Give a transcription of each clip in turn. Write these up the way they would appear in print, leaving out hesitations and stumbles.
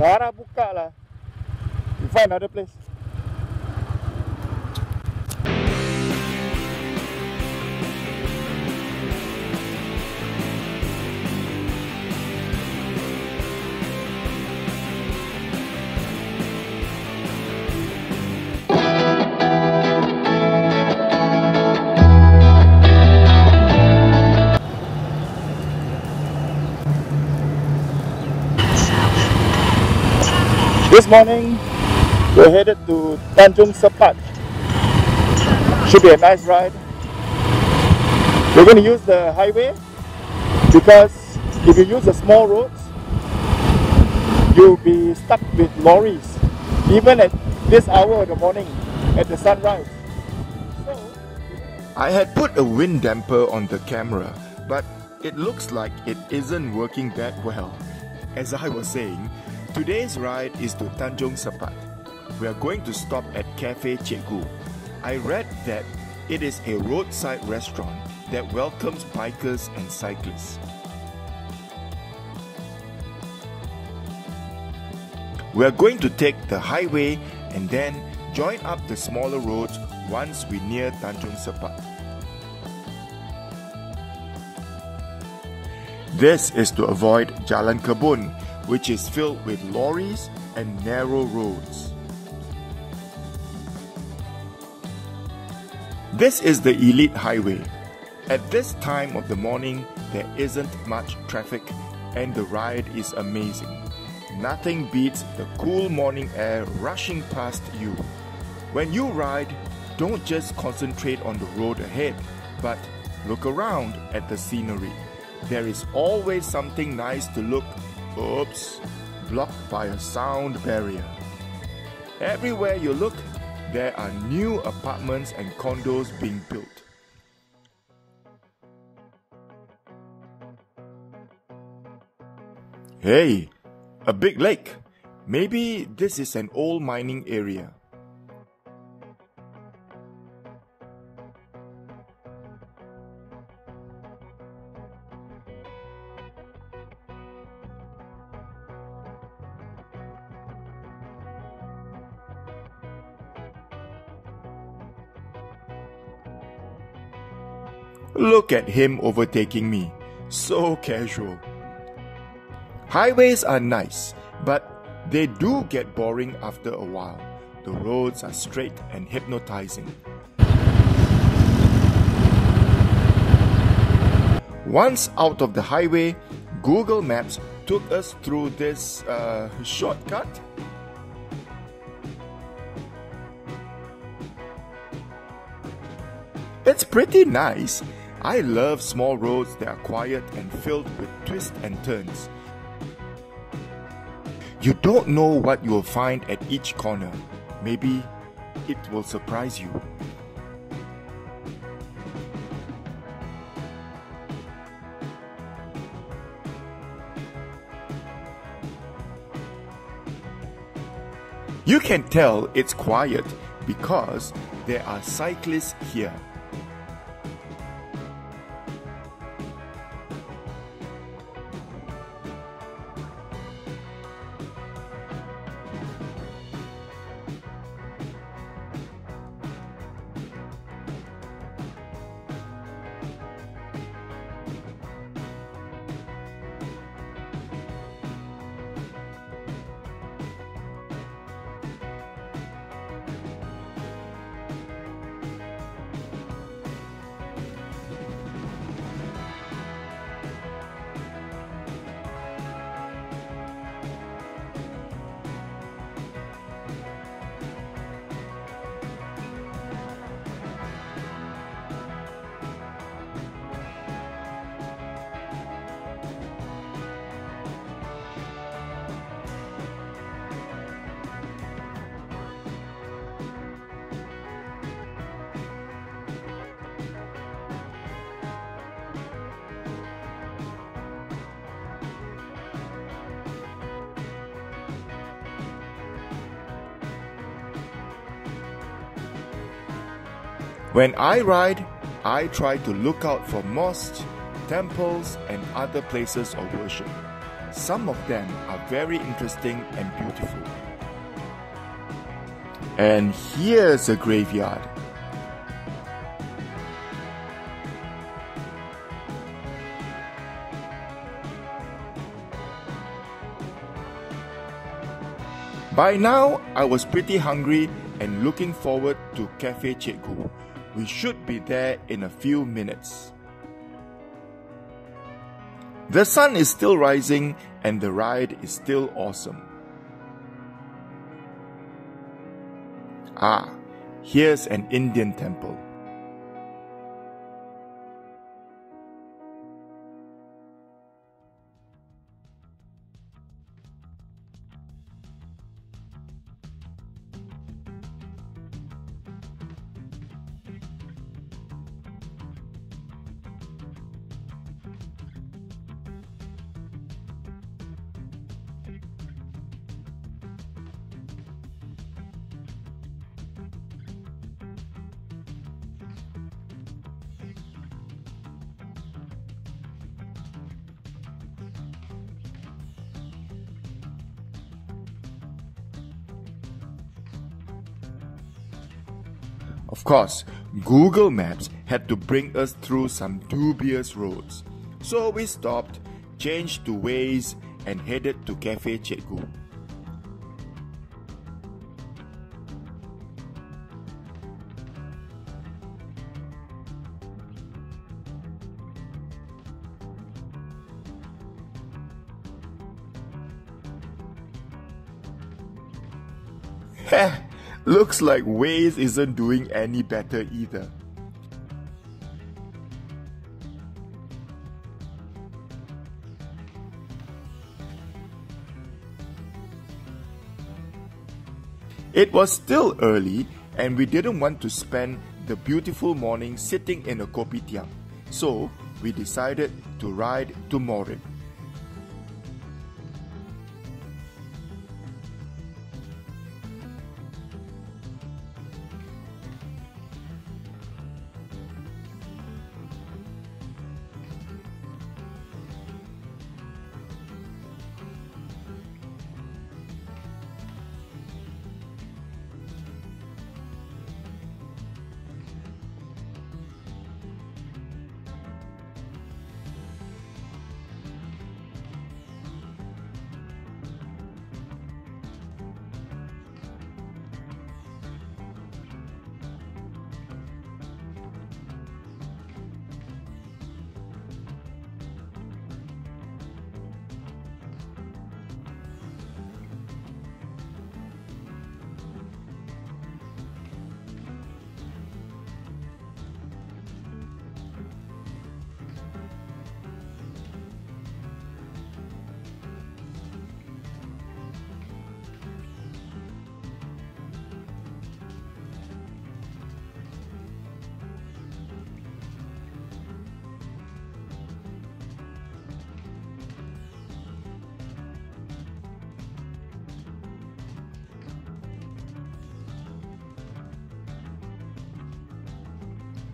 Darah buka lah. We find another place. This morning, we're headed to Tanjung Sepat. Should be a nice ride. We're going to use the highway because if you use the small roads, you'll be stuck with lorries, even at this hour of the morning, at the sunrise. I had put a wind damper on the camera, but it looks like it isn't working that well. As I was saying, today's ride is to Tanjung Sepat. We are going to stop at Cafe Cikgu. I read that it is a roadside restaurant that welcomes bikers and cyclists. We are going to take the highway and then join up the smaller roads once we near Tanjung Sepat. This is to avoid Jalan Kebun, which is filled with lorries and narrow roads. This is the elite highway. At this time of the morning, there isn't much traffic and the ride is amazing. Nothing beats the cool morning air rushing past you. When you ride, don't just concentrate on the road ahead, but look around at the scenery. There is always something nice to look. Oops, blocked by a sound barrier. Everywhere you look, there are new apartments and condos being built. Hey, a big lake. Maybe this is an old mining area. Look at him overtaking me. So casual. Highways are nice, but they do get boring after a while. The roads are straight and hypnotizing. Once out of the highway, Google Maps took us through this shortcut. It's pretty nice. I love small roads that are quiet and filled with twists and turns. You don't know what you will find at each corner. Maybe it will surprise you. You can tell it's quiet because there are cyclists here. When I ride, I try to look out for mosques, temples, and other places of worship. Some of them are very interesting and beautiful. And here's a graveyard. By now, I was pretty hungry and looking forward to Cafe Cikgu. We should be there in a few minutes. The sun is still rising and the ride is still awesome. Ah, here's an Indian temple. Of course, Google Maps had to bring us through some dubious roads. So we stopped, changed to Waze and headed to Cafe Cikgu. Heh! Looks like Waze isn't doing any better either. It was still early and we didn't want to spend the beautiful morning sitting in a kopitiam, so we decided to ride to Morib.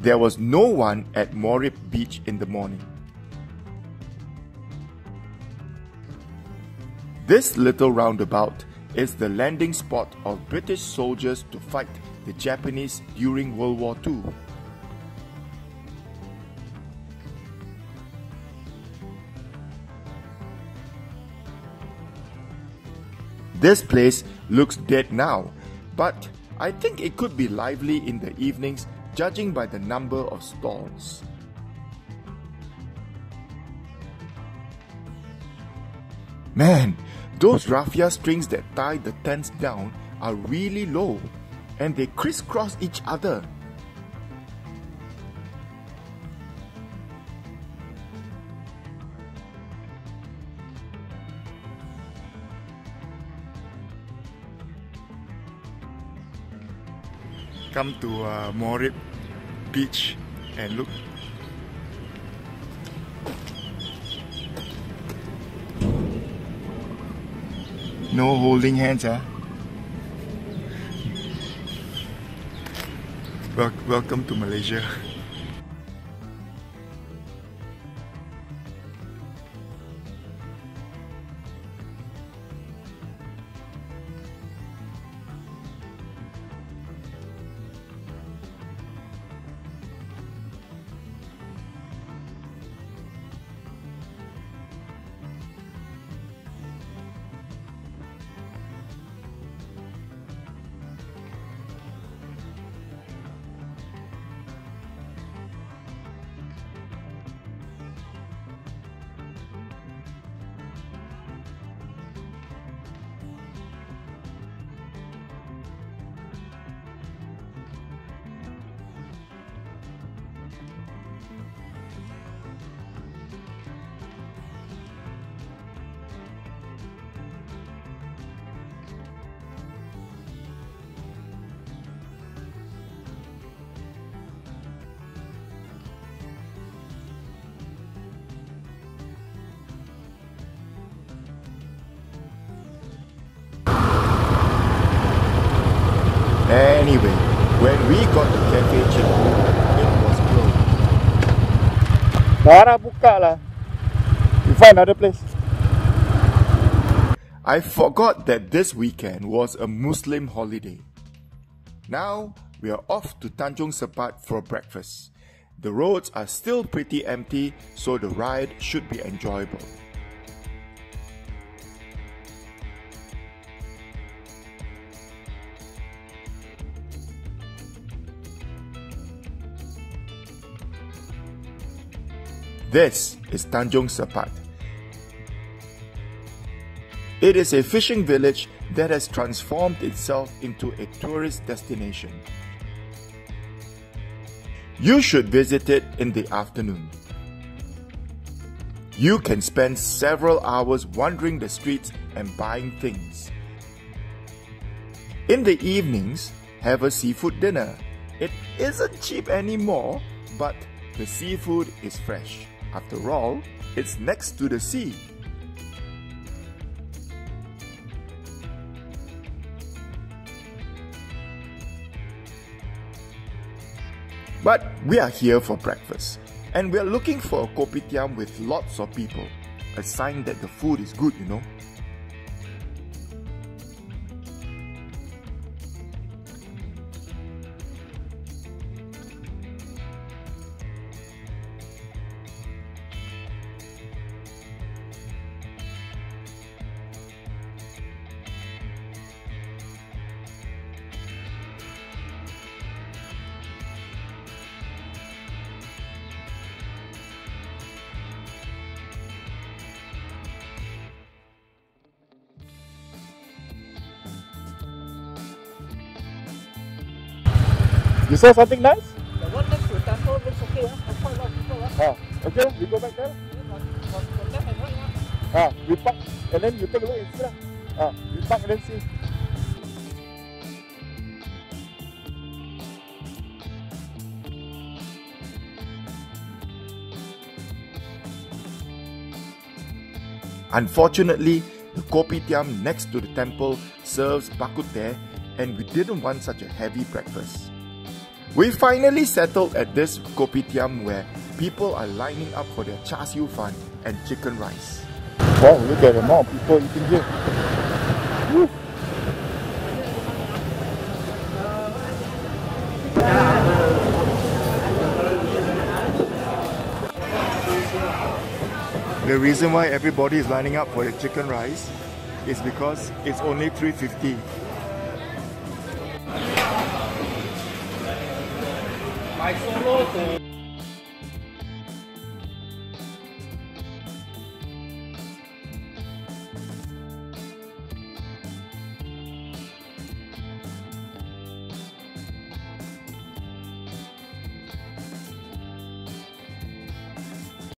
There was no one at Morib Beach in the morning. This little roundabout is the landing spot of British soldiers to fight the Japanese during World War II. This place looks dead now, but I think it could be lively in the evenings judging by the number of stalls. Man, those raffia strings that tie the tents down are really low and they crisscross each other. Come to Morib Beach and look. No holding hands, huh? Welcome to Malaysia. we got to Cafe Cikgu, it was closed. Dah buka lah. We find another place. I forgot that this weekend was a Muslim holiday. Now we are off to Tanjung Sepat for breakfast. The roads are still pretty empty, so the ride should be enjoyable. This is Tanjung Sepat. It is a fishing village that has transformed itself into a tourist destination. You should visit it in the afternoon. You can spend several hours wandering the streets and buying things. In the evenings, have a seafood dinner. It isn't cheap anymore, but the seafood is fresh. After all, it's next to the sea. But we are here for breakfast, and we are looking for a kopitiam with lots of people. A sign that the food is good, you know. You saw something nice? The one next to the temple looks okay. There's quite a lot of people. Okay, we go back there. From left and right. We park and then you take a look and see lah. We park and then see. Unfortunately, the kopitiam next to the temple serves bak kut teh, and we didn't want such a heavy breakfast. We finally settled at this kopitiam where people are lining up for their char siu fan and chicken rice. Wow, look at the amount of people eating here. Woo. The reason why everybody is lining up for the chicken rice is because it's only $3.50. My solo to